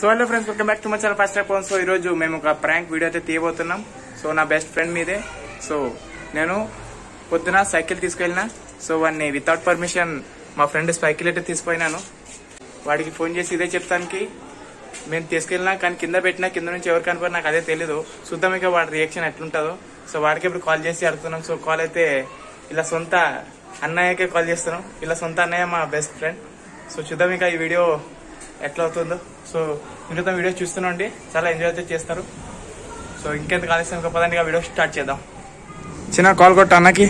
So hello friends, welcome back to my channel first time. So ఈ రోజు మేము ఒక ప్రాంక్ వీడియో అయితే తీయబోతున్నాం. సో నా బెస్ట్ ఫ్రెండ్ మీదే. సో నేను పొద్దున సైకిల్ తీసుకెళ్ళినా. సో వాడిని వితౌట్ పర్మిషన్ మా ఫ్రెండ్ సైకిల్ అయితే తీసుకుపోయినాను. వాడికి ఫోన్ చేసి ఇదే చెప్తానికి మేము తీసుకెళ్ళినా, కానీ కింద పెట్టినా కింద నుంచి ఎవరు కనుకోరు నాకు అదే తెలీదు. చూద్దాం ఇక వాడి రియాక్షన్ ఎట్లుంటుందో. సో వాడికి ఇప్పుడు కాల్ చేసి అడుగుతున్నాం. సో కాల్ అయితే ఇలా సొంత అన్నయ్యకే కాల్ చేస్తున్నాం. ఇలా సొంత అన్నయ్య మా బెస్ట్ ఫ్రెండ్. సో చూద్దాం ఇక ఈ వీడియో ఎట్లా అవుతుందో. సో మిగతా వీడియో చూస్తున్నాండి, చాలా ఎంజాయ్ అయితే చేస్తారు. సో ఇంకెంత కాలేస్తాం, ఇంకా పదండి వీడియో స్టార్ట్ చేద్దాం. చిన్న కాల్ కొట్ట అన్నకి.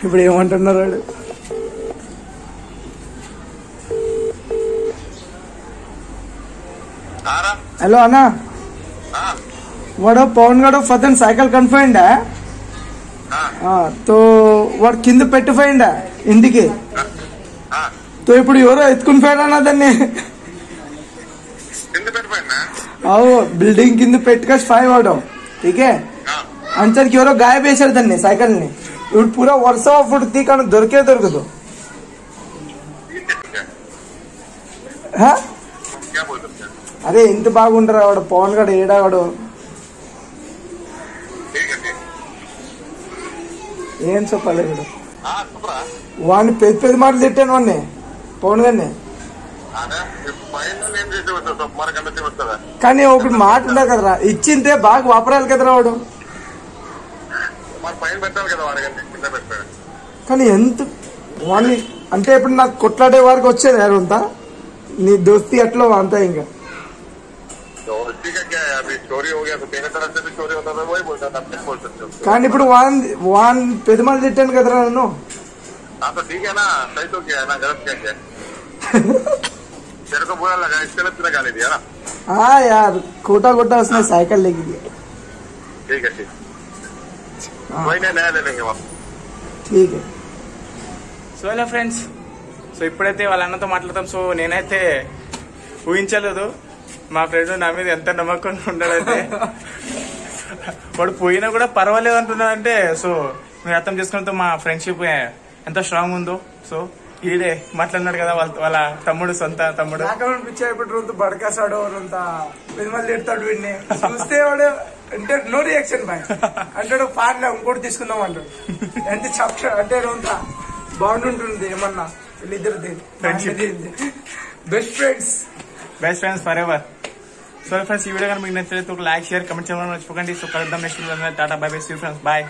ఇప్పుడు ఏమంటున్నారు వాడు? हेलो अना वाड़ो पवन गाड़ो फतन साइकिल कन्फाइंड है तो वाड़ किंद पेट्टिफाइंड इंटिकी तो इप्पुडु एवरो एत्तुकुनि पोयारना दान्नि बिल्डिंग किंद पेट्टुकोच्చి फाइव आवडम ठीक है अंचरकी एवरो गायब చేశారు దాన్ని సైకిల్ ని ఇప్పుడు పూరా వర్ష ఫుడ్ తీకను దొరకదు హ అరే ఎంత బాగుండరా వాడు పవన్ గడ ఏడావాడు ఏం చెప్పాలి వీడు వాడిని పెద్ద మాటలు తిట్టాను వాడిని పవన్ గారిని. కానీ ఒకటి మాట ఉండదు కదరా, ఇచ్చిందే బాగా వాపరాలి కదరా వాడు. కానీ ఎంత వాడిని అంటే ఇప్పుడు నాకు కొట్లాడే వారికి వచ్చేది ఎవరంతా నీ దోస్తి అట్లా అంతా. ఇంకా కానీ ఇప్పుడు వాన్ పెద్దమాలు తిట్టాను కదరా నన్ను. यार कोटा कोटा उसने साइकिल लेके दिया. ठीक है సో హలో ఫ్రెండ్స్, సో ఇప్పుడైతే వాళ్ళ అన్నతో మాట్లాడతాం. సో నేనైతే ఊహించలేదు మా ఫ్రెండ్ నా మీద ఎంత నమ్మకం ఉండడైతే. వాడు పోయినా కూడా పర్వాలేదు అంటున్నాడంటే సో మీరు అర్థం చేసుకున్నతో మా ఫ్రెండ్షిప్ ఎంత స్ట్రాంగ్ ఉందో. సో ఈడే మాట్లాడినాడు కదా వాళ్ళ తమ్ముడు, సొంత తమ్ముడు. ఇప్పుడు బడకాసాడు పెద్దమల్లి తిడతాడు వీడిని చూస్తే వాడు అంటే నో రియాక్షన్ బాయ్ అంటాడు. ఫాన్ ఇంకోటి తీసుకుందాం అంటాడు. ఎంత చెప్తాడు అంటే బాగుంటుంది ఏమన్నా వీళ్ళిద్దరిది friendship. Best friends forever. So friends ఈ వీడియో కానీ మీకు నచ్చితే ఒక లైక్, షేర్, కమెంట్ చేయడం మర్చిపోకండి. సో కలుద్దాం నెక్స్ట్ వీడియో. టాటా bye bye, see you friends, bye.